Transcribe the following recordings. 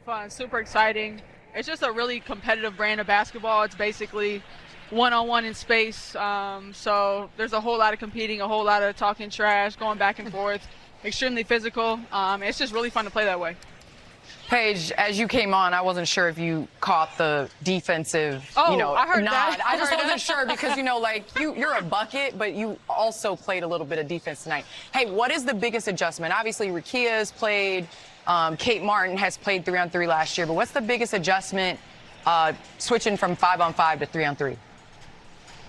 fun, super exciting. It's just a really competitive brand of basketball. It's basically one-on-one in space. So there's a whole lot of competing, a whole lot of talking trash, going back and forth, extremely physical. It's just really fun to play that way. Paige, as you came on, I wasn't sure if you caught the defensive, I heard nod. that. I just wasn't sure because, you're a bucket, but you also played a little bit of defense tonight. Hey, what is the biggest adjustment? Obviously, Rickea has played, Kate Martin has played 3-on-3 last year, but what's the biggest adjustment switching from 5-on-5 to 3-on-3?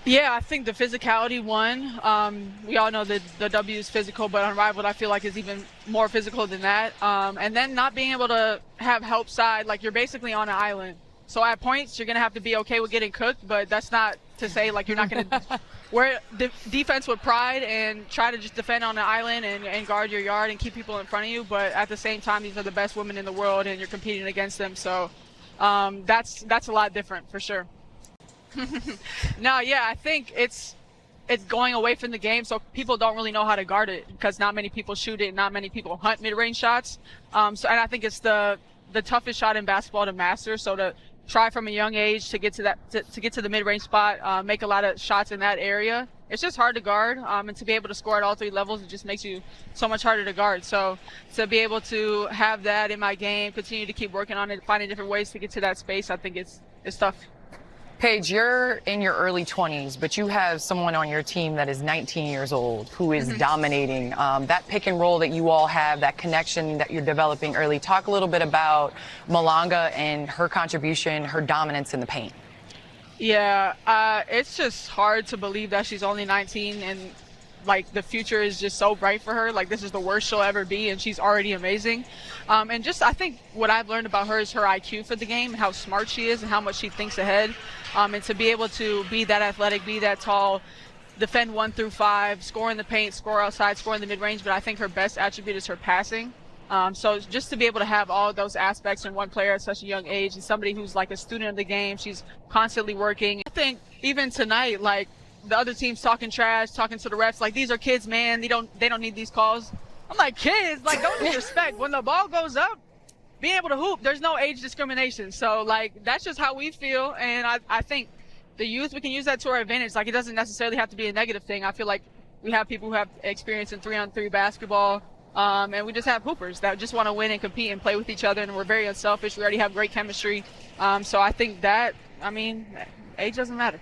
Yeah, I think the physicality won. We all know that the W is physical, but Unrivaled I feel like is even more physical than that. And then not being able to have help side, like you're basically on an island. So at points, you're going to have to be okay with getting cooked, but that's not to say like you're not going to wear defense with pride and try to just defend on the island and guard your yard and keep people in front of you. But at the same time, these are the best women in the world and you're competing against them. So that's a lot different for sure. No, yeah, I think it's going away from the game, so people don't really know how to guard it because not many people shoot it, not many people hunt mid-range shots. And I think it's the toughest shot in basketball to master. So to try from a young age to get to that to get to the mid-range spot, make a lot of shots in that area. It's just hard to guard, and to be able to score at all three levels, it just makes you so much harder to guard. So to be able to have that in my game, continue to keep working on it, finding different ways to get to that space, I think it's tough. Paige, you're in your early 20s, but you have someone on your team that is 19 years old who is dominating. That pick and roll that you all have, that connection that you're developing early. Talk a little bit about Malanga and her contribution, her dominance in the paint. Yeah, it's just hard to believe that she's only 19 and like the future is just so bright for her. Like this is the worst she'll ever be and she's already amazing. And just I think what I've learned about her is her IQ for the game, how smart she is and how much she thinks ahead. And to be able to be that athletic, be that tall, defend 1 through 5, score in the paint, score outside, score in the mid-range. But I think her best attribute is her passing. So just to be able to have all of those aspects in one player at such a young age and somebody who's like a student of the game, she's constantly working. I think even tonight, like the other team's talking trash, talking to the refs, like these are kids, man. They don't need these calls. I'm like, kids, like don't disrespect. When the ball goes up, being able to hoop, there's no age discrimination. So like that's just how we feel, and I think the youth, we can use that to our advantage. Like it doesn't necessarily have to be a negative thing. I feel like we have people who have experience in 3-on-3 basketball, and we just have hoopers that just want to win and compete and play with each other, and we're very unselfish. We already have great chemistry. So I think that, age doesn't matter.